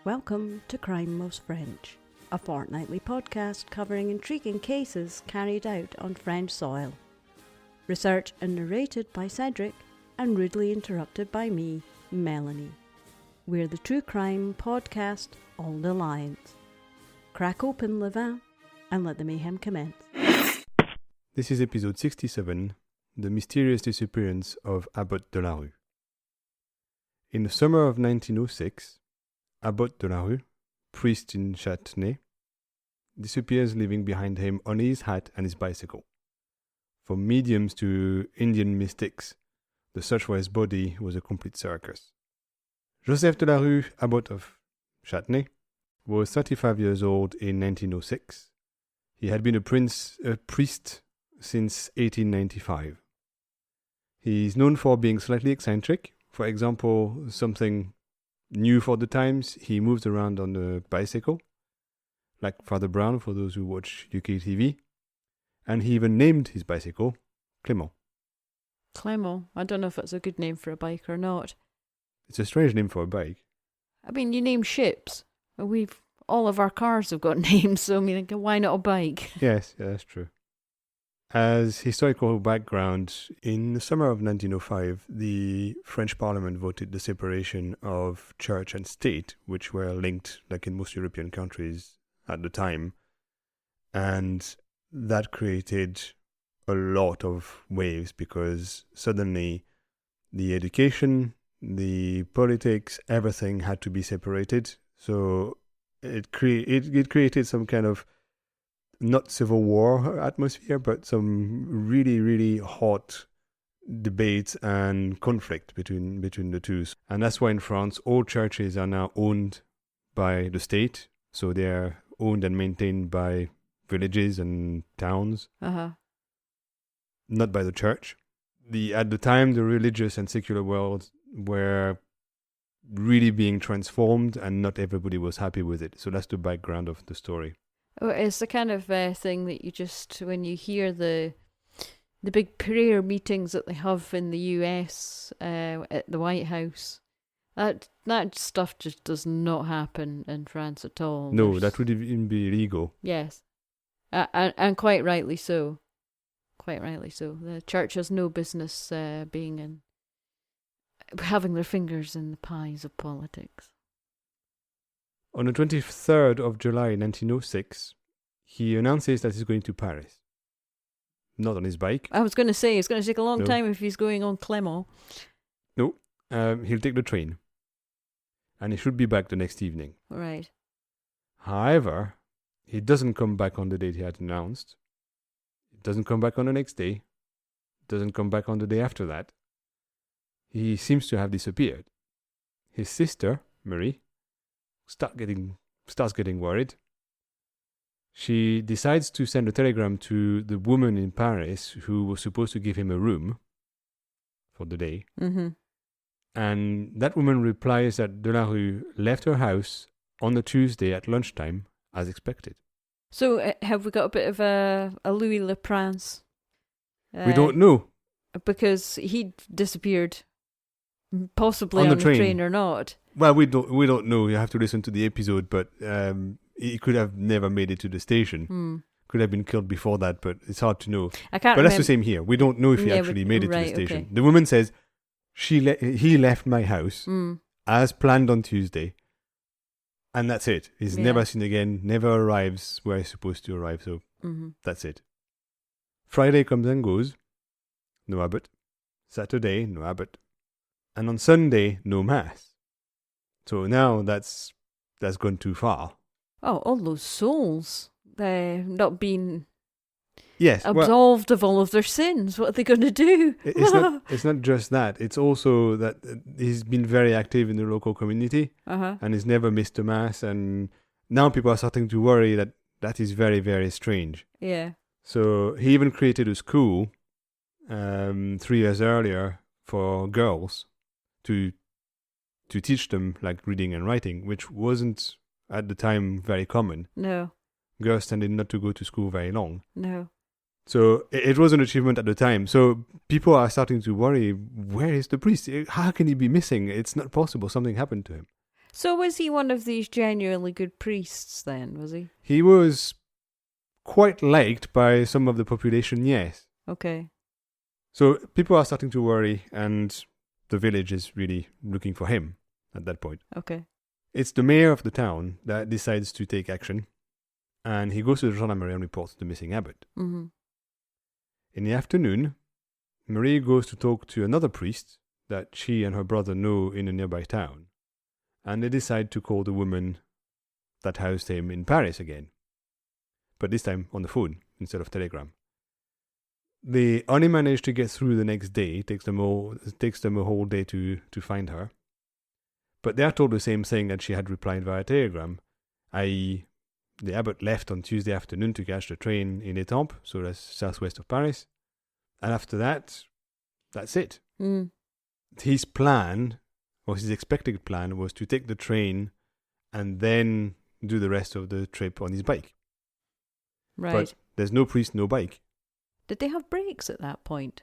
Welcome to Crime Most French, a fortnightly podcast covering intriguing cases carried out on French soil. Researched and narrated by Cedric and rudely interrupted by me, Melanie. We're the true crime podcast All the Lions. Crack open le vin and let the mayhem commence. This is episode 67, The Mysterious Disappearance of Abbot Delarue. In the summer of 1906, Abbot Delarue, priest in Chatenay, disappears, leaving behind him only his hat and his bicycle. From mediums to Indian mystics, the search for his body was a complete circus. Joseph Delarue, abbot of Chatenay, was 35 years old in 1906. He had been a priest since 1895. He is known for being slightly eccentric. For example, something new for the times, he moves around on a bicycle, like Father Brown for those who watch UK TV. And he even named his bicycle Clément. Clément? I don't know if it's a good name for a bike or not. It's a strange name for a bike. I mean, you name ships. All of our cars have got names, so I mean, why not a bike? Yes, that's true. As historical background, in the summer of 1905, the French Parliament voted the separation of church and state, which were linked, like in most European countries at the time. And that created a lot of waves because suddenly the education, the politics, everything had to be separated. So it created some kind of not civil war atmosphere, but some really, really hot debates and conflict between the two. And that's why in France, all churches are now owned by the state. So they're owned and maintained by villages and towns, not by the church. At the time, the religious and secular worlds were really being transformed, and not everybody was happy with it. So that's the background of the story. Oh, it's the kind of thing that you just, when you hear the big prayer meetings that they have in the US at the White House, that stuff just does not happen in France at all. No, that would even be illegal. Yes, and quite rightly so. Quite rightly so. The church has no business having their fingers in the pies of politics. On the 23rd of July 1906, he announces that he's going to Paris. Not on his bike. I was going to say, it's going to take a long time if he's going on Clément. No, he'll take the train. And he should be back the next evening. Right. However, he doesn't come back on the date he had announced. He doesn't come back on the next day. Doesn't come back on the day after that. He seems to have disappeared. His sister, Marie, starts getting worried. She decides to send a telegram to the woman in Paris who was supposed to give him a room for the day. Mm-hmm. And that woman replies that Delarue left her house on the Tuesday at lunchtime, as expected. So have we got a bit of a Louis Le Prince? We don't know. Because he disappeared, possibly on the train or not. Well, we don't know. You have to listen to the episode, but he could have never made it to the station. Could have been killed before that, but it's hard to know. But that's the same here. We don't know if he actually made it to the station. Okay. The woman says he left my house as planned on Tuesday, and that's it. He's never seen again. Never arrives where he's supposed to arrive. So that's it. Friday comes and goes. No abbot. Saturday, no abbot. And on Sunday, no mass. So now that's gone too far. Oh, all those souls. They're not being Yes, absolved of all of their sins. What are they going to do? It's not just that. It's also that he's been very active in the local community and he's never missed a mass. And now people are starting to worry that is very, very strange. Yeah. So he even created a school 3 years earlier for girls to teach them like reading and writing, which wasn't at the time very common. No. Girls tended not to go to school very long. No. So it was an achievement at the time. So people are starting to worry, where is the priest? How can he be missing? It's not possible. Something happened to him. So was he one of these genuinely good priests then, was he? He was quite liked by some of the population, yes. Okay. So people are starting to worry, and the village is really looking for him at that point. Okay. It's the mayor of the town that decides to take action, and he goes to the gendarmerie and reports the missing abbot. Mm-hmm. In the afternoon, Marie goes to talk to another priest that she and her brother know in a nearby town, and they decide to call the woman that housed him in Paris again, but this time on the phone instead of telegram. They only manage to get through the next day. It takes them a whole day to find her. But they are told the same thing that she had replied via telegram, i.e. the abbot left on Tuesday afternoon to catch the train in Étampes, so that's southwest of Paris. And after that, that's it. Mm. His plan, or his expected plan, was to take the train and then do the rest of the trip on his bike. Right. But there's no priest, no bike. Did they have brakes at that point?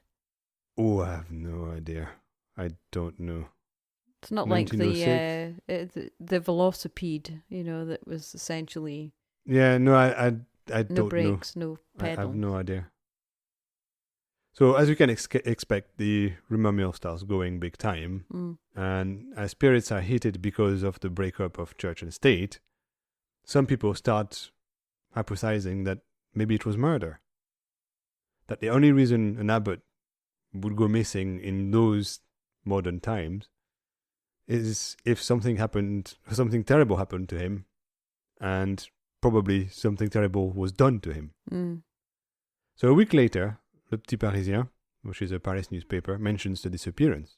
Oh, I have no idea. I don't know. It's not like the velocipede, that was essentially... Yeah, no, I don't know. No brakes, no pedal. I have no idea. So, as you can expect, the rumor mill starts going big time. And as spirits are heated because of the breakup of church and state, some people start hypothesizing that maybe it was murder. That the only reason an abbot would go missing in those modern times is if something terrible happened to him, and probably something terrible was done to him. So a week later, Le Petit Parisien, which is a Paris newspaper, mentions the disappearance.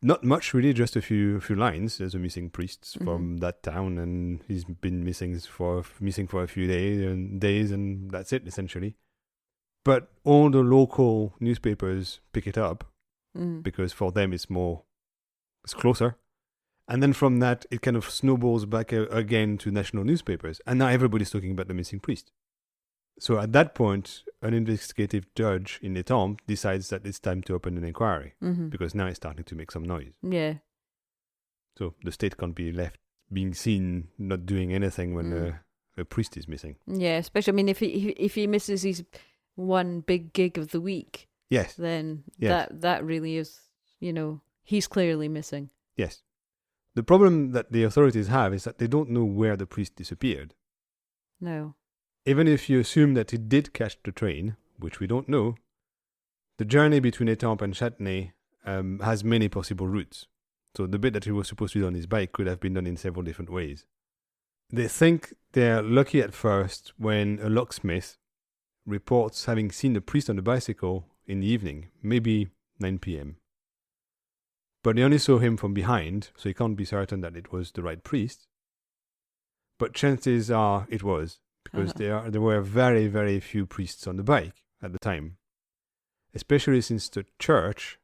Not much really, just a few lines. There's a missing priest from that town, and he's been missing for a few days, and that's it essentially. But all the local newspapers pick it up because for them it's closer. And then from that, it kind of snowballs back again to national newspapers. And now everybody's talking about the missing priest. So at that point, an investigative judge in Étampes decides that it's time to open an inquiry because now it's starting to make some noise. Yeah. So the state can't be left being seen not doing anything when a priest is missing. Yeah, especially, if he misses his one big gig of the week, yes, then yes. that really is, he's clearly missing. Yes. The problem that the authorities have is that they don't know where the priest disappeared. No. Even if you assume that he did catch the train, which we don't know, the journey between Étampes and Chatenay has many possible routes. So the bit that he was supposed to do on his bike could have been done in several different ways. They think they're lucky at first when a locksmith reports having seen the priest on the bicycle in the evening, maybe 9 p.m. But they only saw him from behind, so he can't be certain that it was the right priest. But chances are it was, because there were very, very few priests on the bike at the time, especially since the church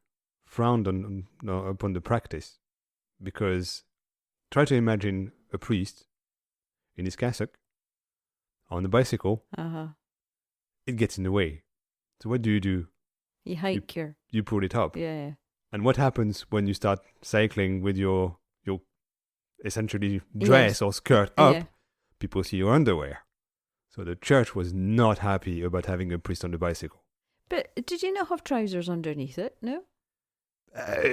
frowned upon the practice. Because try to imagine a priest in his cassock on the bicycle. It gets in the way. So what do? You hike you pull it up. Yeah. And what happens when you start cycling with your essentially dress or skirt up? Yeah. People see your underwear. So the church was not happy about having a priest on the bicycle. But did you not have trousers underneath it? No?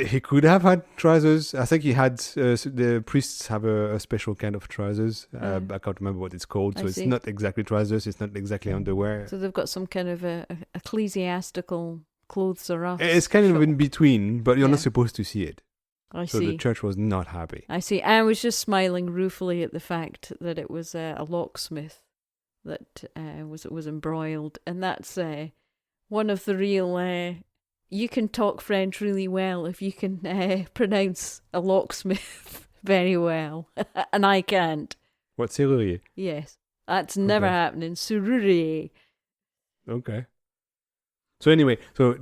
He could have had trousers. I think he had, the priests have a special kind of trousers. I can't remember what it's called. So it's not exactly trousers. It's not exactly underwear. So they've got some kind of ecclesiastical clothes or else. It's kind of in between, but you're not supposed to see it. I see. So the church was not happy. I see. I was just smiling ruefully at the fact that it was a locksmith that was embroiled. And that's one of the real... you can talk French really well if you can pronounce a locksmith very well. And I can't. What, serrurier? Yes. That's never happening. Serrurier. Okay. So anyway,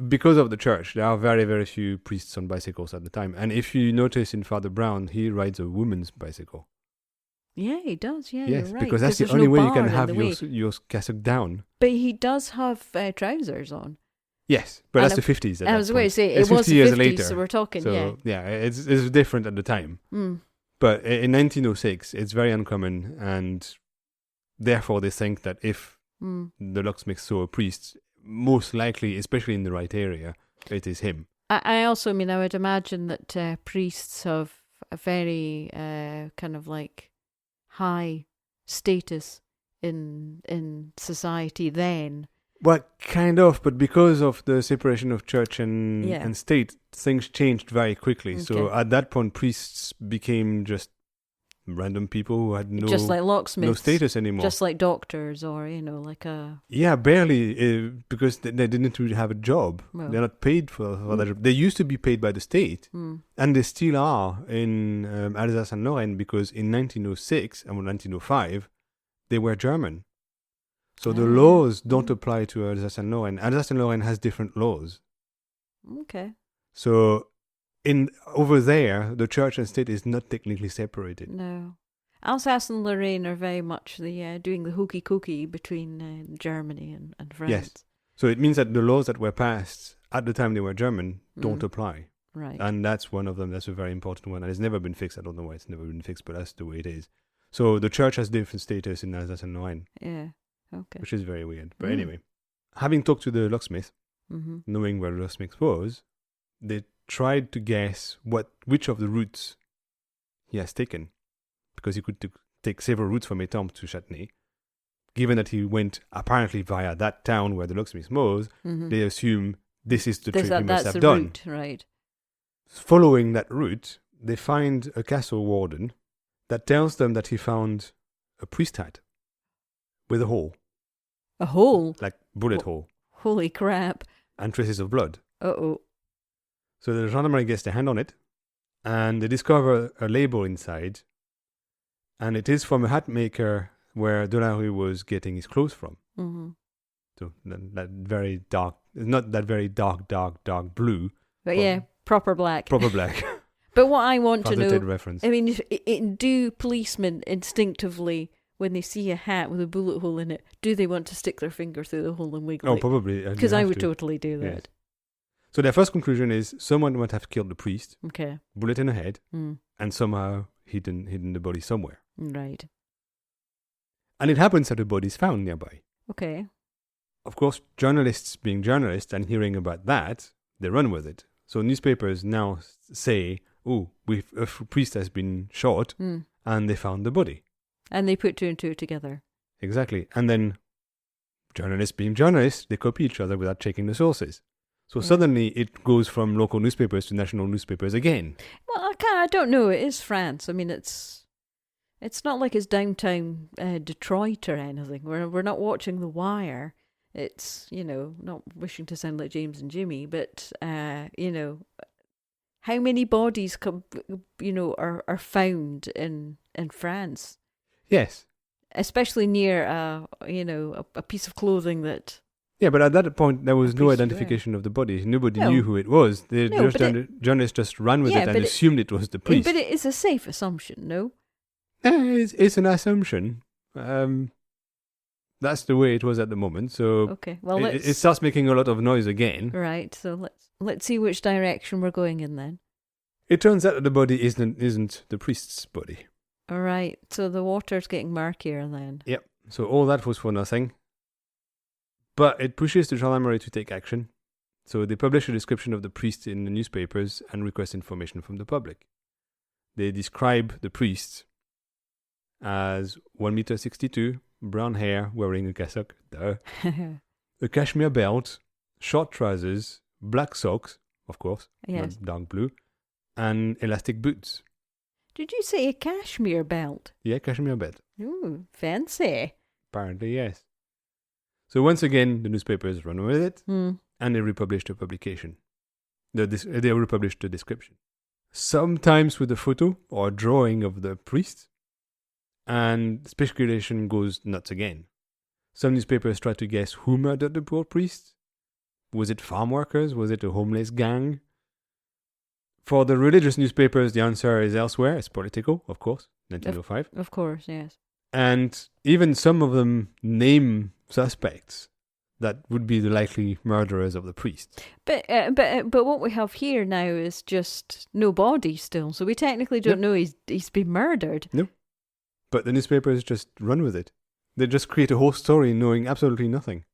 because of the church, there are very, very few priests on bicycles at the time. And if you notice in Father Brown, he rides a woman's bicycle. Yeah, he does. Yeah, yes, you're right. Because that's the only way you can have your cassock down. But he does have trousers on. Yes, but that's the 50s. I was going to say, it was the 50s, so we're talking, it's different at the time. But in 1906, it's very uncommon, and therefore they think that if the locksmith saw a priest, most likely, especially in the right area, it is him. I also mean, I would imagine that priests have a very kind of like high status in society then. Well, kind of, but because of the separation of church and state, things changed very quickly. Okay. So at that point, priests became just random people who had just like locksmiths, no status anymore. Just like doctors, or like a barely, because they didn't really have a job. Well. They're not paid for that job. They used to be paid by the state, and they still are in Alsace and Lorraine, because in 1906 and 1905 they were German. So the laws don't apply to Alsace and Lorraine. Alsace and Lorraine has different laws. Okay. So over there, the church and state is not technically separated. No. Alsace and Lorraine are very much doing the hokey cokey between Germany and France. Yes. So it means that the laws that were passed at the time they were German don't apply. Right. And that's one of them. That's a very important one. And it's never been fixed. I don't know why it's never been fixed, but that's the way it is. So the church has different status in Alsace and Lorraine. Yeah. Okay. Which is very weird. But anyway, having talked to the locksmith, knowing where the locksmith was, they tried to guess which of the routes he has taken, because he could take several routes from Étampes to Chatenay. Given that he went apparently via that town where the locksmith was, they assume this is the trip he must have done. Route, right. Following that route, they find a castle warden that tells them that he found a priest hat with a hole. A hole? Like bullet hole. Holy crap. And traces of blood. Uh-oh. So the gendarmerie gets their hand on it, and they discover a label inside, and it is from a hat maker where Delarue was getting his clothes from. So that very dark, not that very dark blue. But proper black. Proper black. But what I want to know, reference. I mean, do policemen instinctively, when they see a hat with a bullet hole in it, do they want to stick their finger through the hole and wiggle it? Oh, probably. Because I would totally do that. Yes. So their first conclusion is someone might have killed the priest. Okay. Bullet in the head, and somehow hidden the body somewhere. Right. And it happens that the body is found nearby. Okay. Of course, journalists being journalists and hearing about that, they run with it. So newspapers now say, a priest has been shot, and they found the body. And they put two and two together. Exactly. And then journalists being journalists, they copy each other without checking the sources. So suddenly it goes from local newspapers to national newspapers again. Well, I don't know. It is France. I mean, it's not like it's downtown Detroit or anything. We're not watching The Wire. It's, not wishing to sound like James and Jimmy, but, how many bodies are found in France? Yes. Especially near, a piece of clothing that... Yeah, but at that point, there was no identification of the body. Nobody knew who it was. Journalists just ran with it and assumed it was the priest. But it is a safe assumption, no? It's an assumption. That's the way it was at the moment. So okay. Well, it starts making a lot of noise again. Right. So let's see which direction we're going in then. It turns out that the body isn't the priest's body. All right. So the water's getting murkier then. Yep. So all that was for nothing. But it pushes the gendarmerie to take action. So they publish a description of the priest in the newspapers and request information from the public. They describe the priest as 1.62 meters, brown hair, wearing a cassock, a cashmere belt, short trousers, black socks, of course, yes, not dark blue, and elastic boots. Did you say a cashmere belt? Yeah, cashmere belt. Ooh, fancy. Apparently, yes. So once again, the newspapers run with it, and they republish the publication. They republish the description. Sometimes with a photo or a drawing of the priest, and speculation goes nuts again. Some newspapers try to guess who murdered the poor priest. Was it farm workers? Was it a homeless gang? For the religious newspapers, the answer is elsewhere. It's political, of course, 1905. Of course, yes. And even some of them name suspects. that would be the likely murderers of the priest. But what we have here now is just no body still, so we technically don't know he's been murdered. No. But the newspapers just run with it. They just create a whole story knowing absolutely nothing.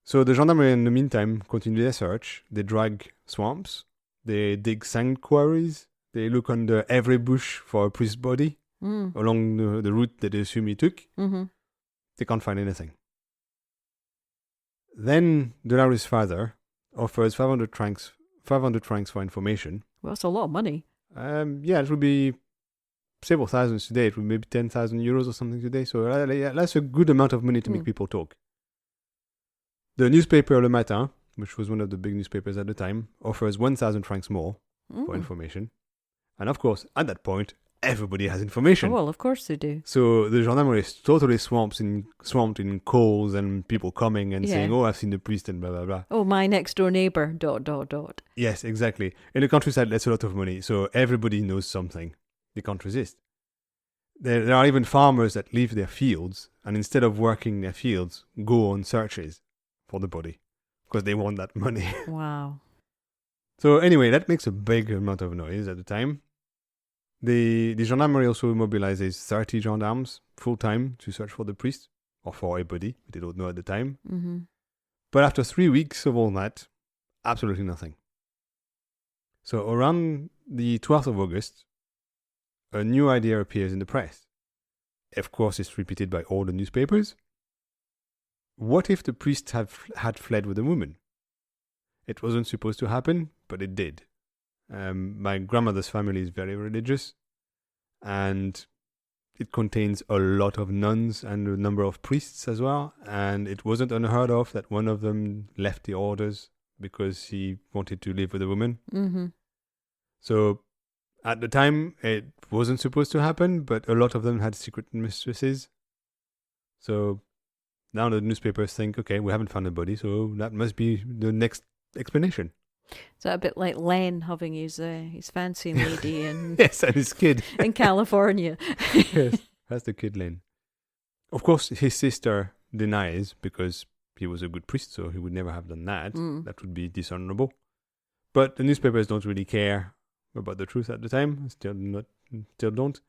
So the gendarmerie in the meantime continue their search. They drag swamps. They dig sand quarries. They look under every bush for a priest's body along the route that they assume he took. Mm-hmm. They can't find anything. Then Delarue's father offers 500 francs for information. Well, that's a lot of money. It would be several thousands today. It would be maybe 10,000 euros or something today. So that's a good amount of money to make people talk. The newspaper Le Matin, which was one of the big newspapers at the time, offers 1,000 francs more for information. And of course, at that point, everybody has information. Oh, well, of course they do. So the gendarmerie is totally swamped in calls and people coming and saying, "Oh, I've seen the priest," and blah, blah, blah. Oh, my next door neighbour, ... Yes, exactly. In the countryside, that's a lot of money. So everybody knows something. They can't resist. There are even farmers that leave their fields and instead of working their fields, go on searches for the body because they want that money. Wow. So anyway, that makes a big amount of noise at the time. The gendarmerie also mobilizes 30 gendarmes full-time to search for the priest, or for a body, they don't know at the time. Mm-hmm. But after 3 weeks of all that, absolutely nothing. So around the 12th of August, a new idea appears in the press. Of course, it's repeated by all the newspapers. What if the priest had fled with a woman? It wasn't supposed to happen, but it did. My grandmother's family is very religious, and it contains a lot of nuns and a number of priests as well, and it wasn't unheard of that one of them left the orders because he wanted to live with a woman. Mm-hmm. So at the time, it wasn't supposed to happen, but a lot of them had secret mistresses. So now the newspapers think, okay, we haven't found a body, so that must be the next explanation. Is that a bit like Len having his fancy lady in yes, and his kid in California? Yes, that's the kid Len. Of course, his sister denies because he was a good priest, so he would never have done that. That would be dishonorable. But the newspapers don't really care about the truth at the time. Still don't,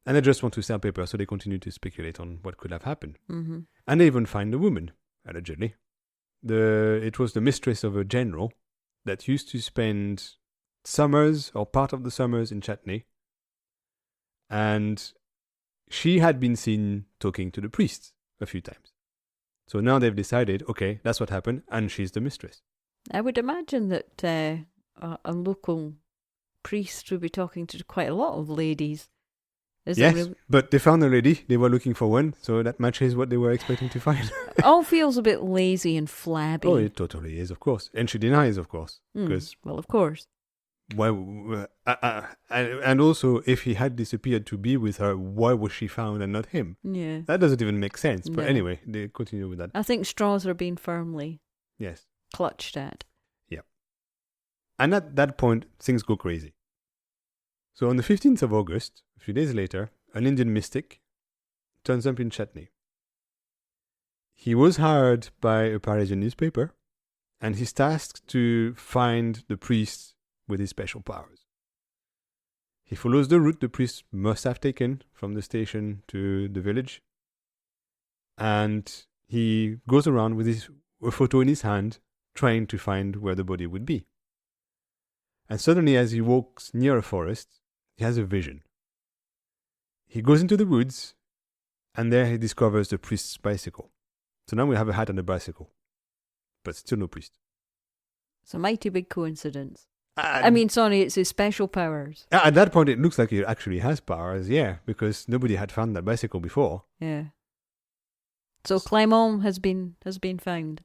and they just want to sell paper, so they continue to speculate on what could have happened. Mm-hmm. And they even find the woman, allegedly. It was the mistress of a general that used to spend summers or part of the summers in Chatenay. And she had been seen talking to the priests a few times. So now they've decided, okay, that's what happened, and she's the mistress. I would imagine that a local priest would be talking to quite a lot of ladies. Yes, but they found a lady. They were looking for one, so that matches what they were expecting to find. All feels a bit lazy and flabby. Oh, it totally is, of course. And she denies, of course. Well, of course. Why? And also, if he had disappeared to be with her, why was she found and not him? Yeah. That doesn't even make sense. But No. anyway, they continue with that. I think straws are being firmly clutched at. Yeah. And at that point, things go crazy. So on the 15th of August, a few days later, an Indian mystic turns up in Chatenay. He was hired by a Parisian newspaper, and he's tasked to find the priest with his special powers. He follows the route the priest must have taken from the station to the village, and he goes around with a photo in his hand, trying to find where the body would be. And suddenly, as he walks near a forest, he has a vision. He goes into the woods, and there he discovers the priest's bicycle. So now we have a hat and a bicycle, but still no priest. It's a mighty big coincidence. And it's his special powers. at that point, it looks like he actually has powers, because nobody had found that bicycle before. Yeah. So Clément has been found.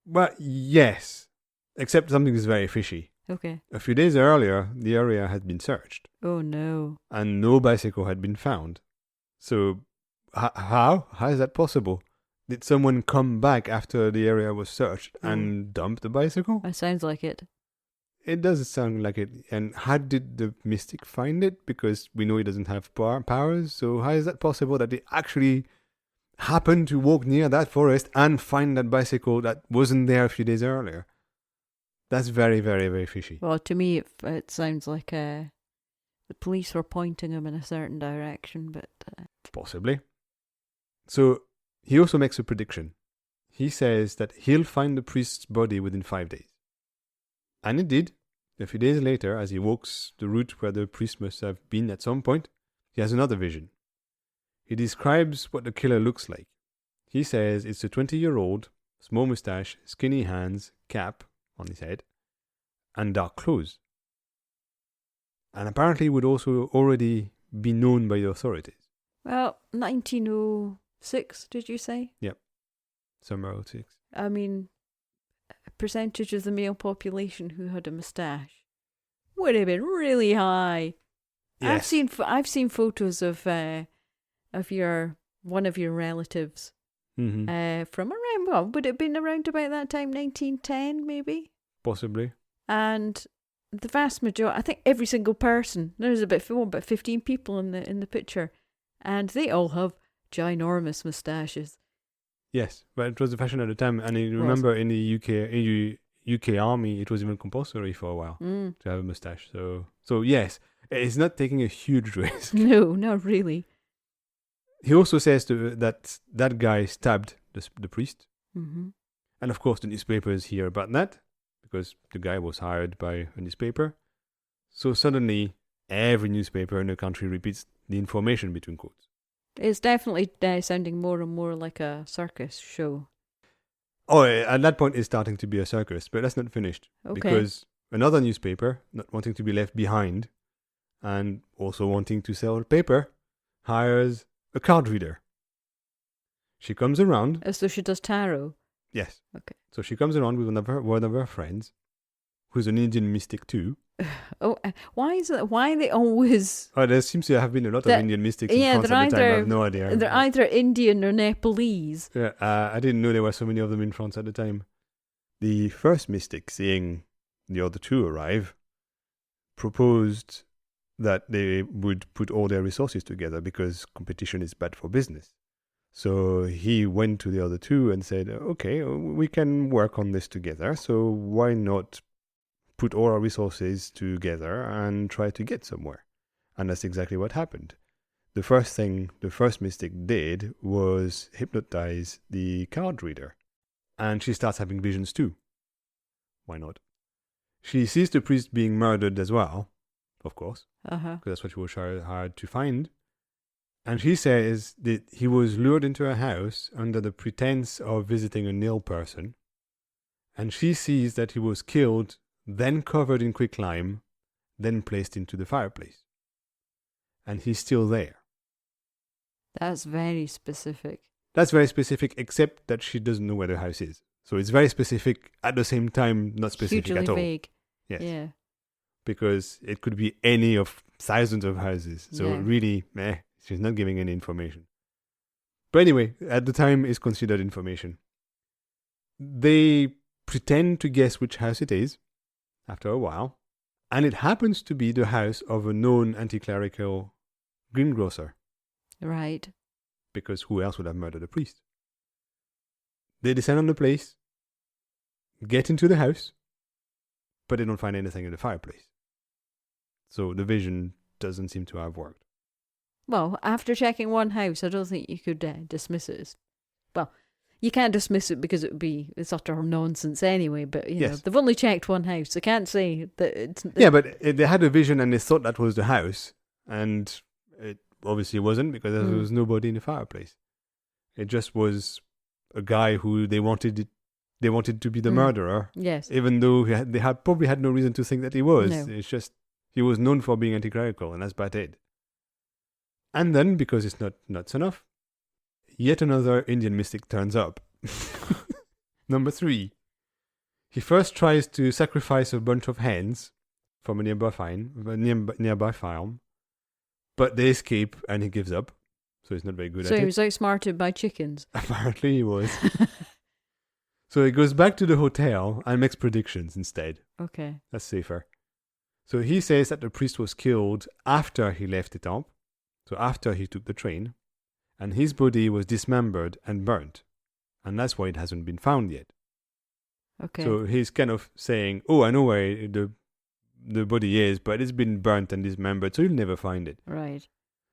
Well, yes, except something is very fishy. Okay. A few days earlier, the area had been searched. Oh no. And no bicycle had been found. So, how? How is that possible? Did someone come back after the area was searched and dump the bicycle? That sounds like it. It does sound like it. And how did the mystic find it? Because we know he doesn't have powers. So how is that possible that they actually happen to walk near that forest and find that bicycle that wasn't there a few days earlier. That's very, very, very fishy. Well, to me, it sounds like the police were pointing him in a certain direction, but... Possibly. So, he also makes a prediction. He says that he'll find the priest's body within 5 days. And it did. A few days later, as he walks the route where the priest must have been at some point, he has another vision. He describes what the killer looks like. He says it's a 20-year-old, small mustache, skinny hands, cap on his head, and dark clothes. And apparently would also already be known by the authorities. Well, 1906, did you say? Yep. Summer 06. I mean, a percentage of the male population who had a moustache would have been really high. Yes. I've seen photos of one of your relatives from around, well, would it have been around about that time, 1910 maybe? Possibly. And the vast majority, I think every single person, there's about 15 people in the picture, and they all have ginormous moustaches. Yes, but it was the fashion at the time, and I remember in the UK army, it was even compulsory for a while to have a moustache. So yes, it's not taking a huge risk. No, not really. He also says that guy stabbed the priest, and of course the newspapers hear about that because the guy was hired by a newspaper. So suddenly, every newspaper in the country repeats the information between quotes. It's definitely sounding more and more like a circus show. Oh, at that point, it's starting to be a circus, but that's not finished. Okay. Because another newspaper, not wanting to be left behind, and also wanting to sell paper, hires a card reader. She comes around. So she does tarot? Yes. Okay. So she comes around with one of her friends, who's an Indian mystic too. Oh, why is it? Why they always? Oh, there seems to have been a lot of Indian mystics in France at the time. I have no idea. They're either Indian or Nepalese. Yeah, I didn't know there were so many of them in France at the time. The first mystic, seeing the other two arrive, proposed that they would put all their resources together because competition is bad for business. So he went to the other two and said, okay, we can work on this together, so why not put all our resources together and try to get somewhere? And that's exactly what happened. The first thing the first mystic did was hypnotize the card reader. And she starts having visions too. Why not? She sees the priest being murdered as well, of course, because that's what she was hired to find. And she says that he was lured into a house under the pretense of visiting an ill person. And she sees that he was killed, then covered in quicklime, then placed into the fireplace. And he's still there. That's very specific. That's very specific, except that she doesn't know where the house is. So it's very specific, at the same time, not specific Hugely at all. vague. Yes. Yeah. Because it could be any of thousands of houses. So Yeah. really, she's not giving any information. But anyway, at the time, it's considered information. They pretend to guess which house it is after a while. And it happens to be the house of a known anti-clerical greengrocer. Right. Because who else would have murdered a priest? They descend on the place, get into the house, but they don't find anything in the fireplace. So the vision doesn't seem to have worked. Well, after checking one house, I don't think you could dismiss it. Well, you can't dismiss it because it's utter nonsense anyway, but you know, they've only checked one house. They can't say that it's... Yeah, but they had a vision and they thought that was the house, and it obviously wasn't because there was nobody in the fireplace. It just was a guy who they wanted to be the murderer. Yes. Even though they had probably had no reason to think that he was. No. It's just he was known for being anti-clerical, and that's about it. And then, because it's not nuts enough, yet another Indian mystic turns up. Number 3. He first tries to sacrifice a bunch of hens from a nearby farm, but they escape and he gives up. So he's not very good at it. So he was outsmarted by chickens. Apparently he was. So he goes back to the hotel and makes predictions instead. Okay. That's safer. So he says that the priest was killed after he left Étampes, so after he took the train, And his body was dismembered and burnt. And that's why it hasn't been found yet. Okay. So he's kind of saying, oh, I know where the body is, but it's been burnt and dismembered, so you'll never find it. Right.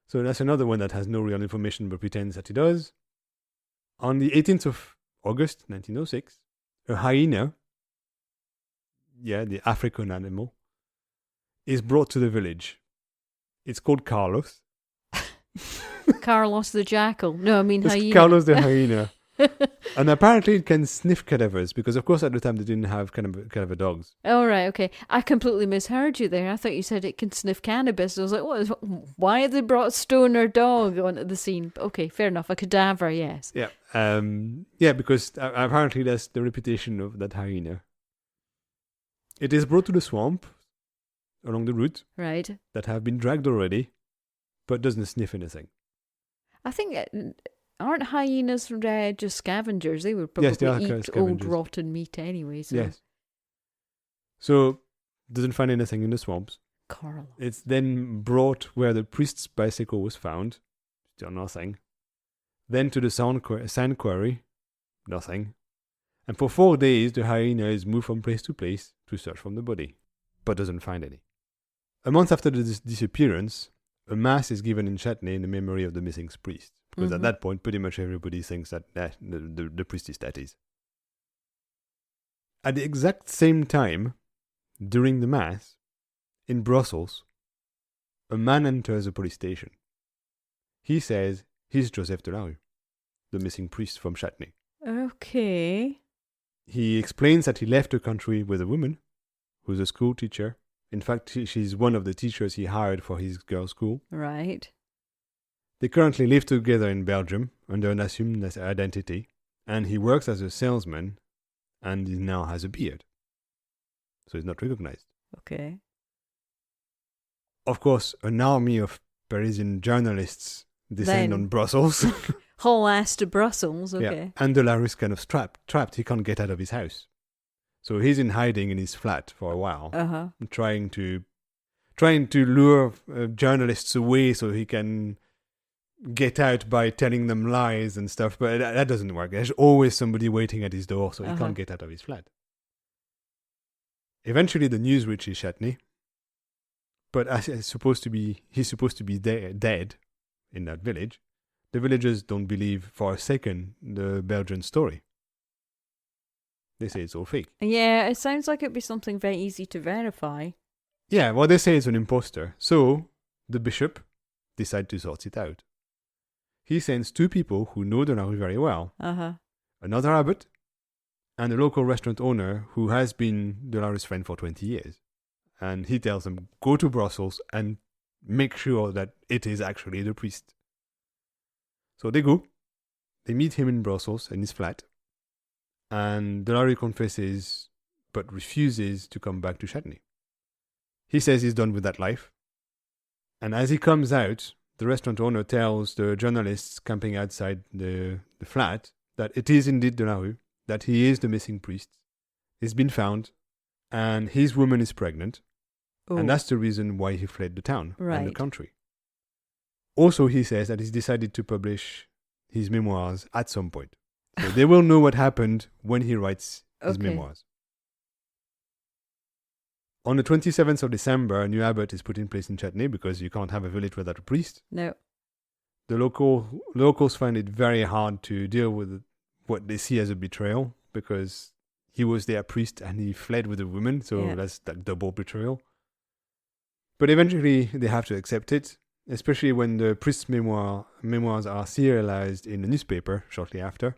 So that's another one that has no real information but pretends that he does. On the 18th of August, 1906, a hyena, the African animal, is brought to the village. It's called Carlos. Carlos the jackal. No, I mean It's hyena. Carlos the hyena. And apparently it can sniff cadavers because, of course, at the time they didn't have cadaver dogs. Oh, right, okay. I completely misheard you there. I thought you said it can sniff cannabis. I was like, why have they brought a stoner dog onto the scene? Okay, fair enough. A cadaver, yes. Yeah. Because apparently that's the reputation of that hyena. It is brought to the swamp along the route Right. that have been dragged already, but doesn't sniff anything. I think, aren't hyenas just scavengers? They would Yes, they probably are eat scavengers. old rotten meat anyway. So. Yes. So, doesn't find anything in the swamps. Carl. It's then brought where the priest's bicycle was found. Still nothing. Then to the sand quarry. Nothing. And for 4 days, the hyena is moved from place to place to search for the body, but doesn't find any. A month after the disappearance, a mass is given in Chatenay in the memory of the missing priest. Because at that point, pretty much everybody thinks that the priest is dead. At the exact same time, during the mass, in Brussels, a man enters a police station. He says he's Joseph Delarue, the missing priest from Chatenay. Okay. He explains that he left the country with a woman who's a school teacher. In fact, she's one of the teachers he hired for his girls' school. Right. They currently live together in Belgium under an assumed identity, and he works as a salesman, and he now has a beard. So he's not recognized. Okay. Of course, an army of Parisian journalists descend on Brussels. Haul ass to Brussels, okay. Yeah. And Delarue is kind of trapped. He can't get out of his house. So he's in hiding in his flat for a while, trying to lure journalists away so he can get out by telling them lies and stuff. But that doesn't work. There's always somebody waiting at his door, so he can't get out of his flat. Eventually, the news reaches Chatenay, but as he's supposed to be dead in that village. The villagers don't believe for a second the Belgian story. They say it's all fake. Yeah, it sounds like it'd be something very easy to verify. Yeah, well, they say it's an imposter. So the bishop decides to sort it out. He sends 2 people who know Delarue very well. Another abbot and a local restaurant owner who has been Delarue's friend for 20 years. And he tells them, go to Brussels and make sure that it is actually the priest. So they go. They meet him in Brussels in his flat. And Delarue confesses but refuses to come back to Chatenay. He says he's done with that life. And as he comes out, the restaurant owner tells the journalists camping outside the flat that it is indeed Delarue, that he is the missing priest. He's been found, and his woman is pregnant. Ooh. And that's the reason why he fled the town and the country. Also, he says that he's decided to publish his memoirs at some point. So they will know what happened when he writes his memoirs. On the 27th of December, a new abbot is put in place in Chatenay because you can't have a village without a priest. No. The locals find it very hard to deal with what they see as a betrayal because he was their priest and he fled with a woman, so that's that double betrayal. But eventually they have to accept it, especially when the priest's memoirs are serialized in the newspaper shortly after,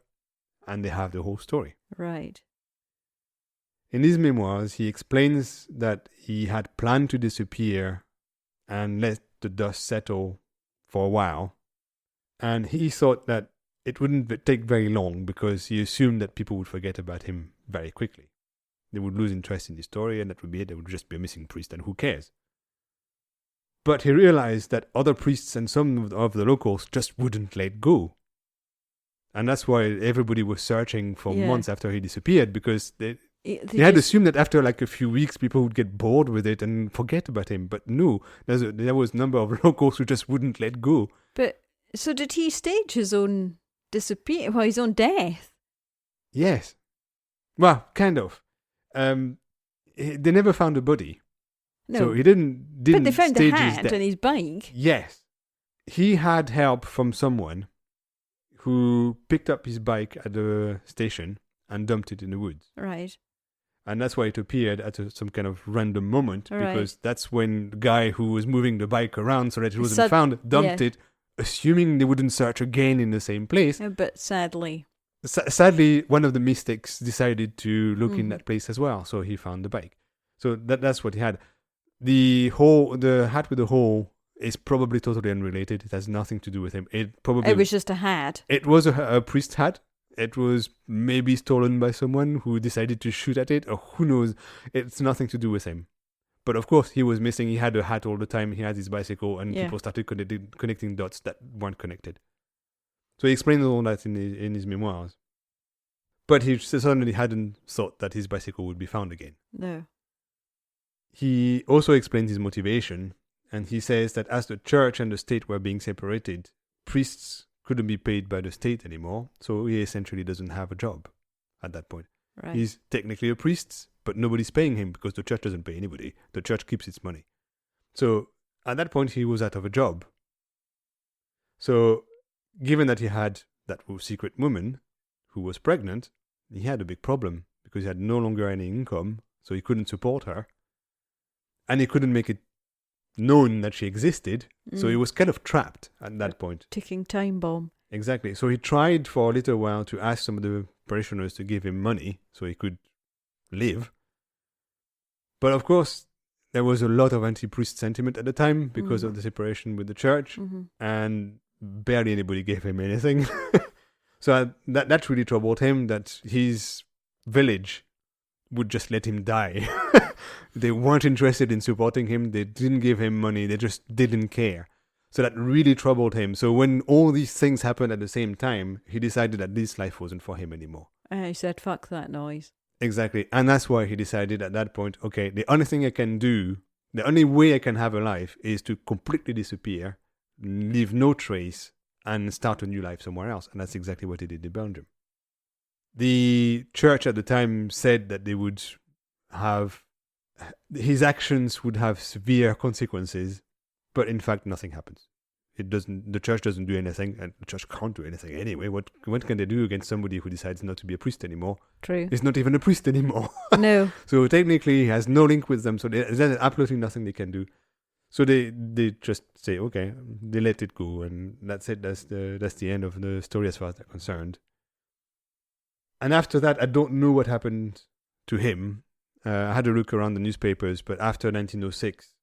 and they have the whole story. Right. In his memoirs, he explains that he had planned to disappear and let the dust settle for a while. And he thought that it wouldn't take very long because he assumed that people would forget about him very quickly. They would lose interest in the story and that would be it. There would just be a missing priest and who cares? But he realized that other priests and some of the locals just wouldn't let go. And that's why everybody was searching for months after he disappeared because they had assumed that after like a few weeks, people would get bored with it and forget about him. But no, there was a number of locals who just wouldn't let go. But So did he stage his own his own death? Yes. Well, kind of. They never found a body. No. So he didn't But they found the stage his hat death. and his bike. Yes. He had help from someone who picked up his bike at the station and dumped it in the woods. Right. And that's why it appeared at some kind of random moment, Right. because that's when the guy who was moving the bike around so that it wasn't found dumped it, assuming they wouldn't search again in the same place. But sadly, one of the mystics decided to look in that place as well, so he found the bike. So that's what he had. The hat with the hole is probably totally unrelated. It has nothing to do with him. It was just a hat. It was a priest hat. It was maybe stolen by someone who decided to shoot at it, or who knows. It's nothing to do with him. But of course, he was missing. He had a hat all the time. He had his bicycle, and people started connecting dots that weren't connected. So he explained all that in his memoirs. But he certainly hadn't thought that his bicycle would be found again. No. He also explains his motivation, and he says that as the church and the state were being separated, priests couldn't be paid by the state anymore, so he essentially doesn't have a job at that point. Right. He's technically a priest, but nobody's paying him because the church doesn't pay anybody. The church keeps its money. So at that point, he was out of a job. So given that he had that secret woman who was pregnant, he had a big problem because he had no longer any income, so he couldn't support her. And he couldn't make it known that she existed, so he was kind of trapped at that point. Ticking time bomb. Exactly. So he tried for a little while to ask some of the parishioners to give him money so he could live. But of course, there was a lot of anti-priest sentiment at the time because of the separation with the church, and barely anybody gave him anything. So that really troubled him, that his village would just let him die. They weren't interested in supporting him. They didn't give him money. They just didn't care. So that really troubled him. So when all these things happened at the same time, he decided that this life wasn't for him anymore. He said, fuck that noise. Exactly. And that's why he decided at that point, okay, the only thing I can do, the only way I can have a life is to completely disappear, leave no trace, and start a new life somewhere else. And that's exactly what he did in Belgium. The church at the time said that they would have, his actions would have severe consequences, but in fact nothing happens. The church doesn't do anything, and the church can't do anything anyway. What can they do against somebody who decides not to be a priest anymore? True. He's not even a priest anymore. No. So technically he has no link with them, so there's absolutely nothing they can do. So they just say, okay, they let it go, and that's it. That's the end of the story as far as they're concerned. And after that, I don't know what happened to him. I had a look around the newspapers, but after 1906,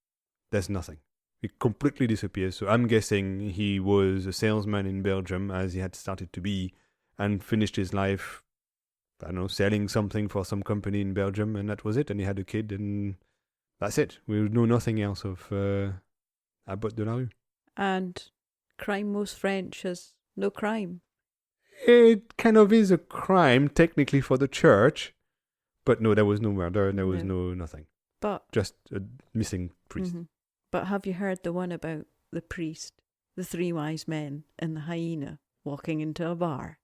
there's nothing. He completely disappears. So I'm guessing he was a salesman in Belgium, as he had started to be, and finished his life, I don't know, selling something for some company in Belgium, and that was it. And he had a kid, and that's it. We know nothing else of Abbot Delarue. And crime most French has no crime. It kind of is a crime, technically, for the church. But no, there was no murder, and there was no nothing. But just a missing priest. But have you heard the one about the priest, the three wise men, and the hyena walking into a bar?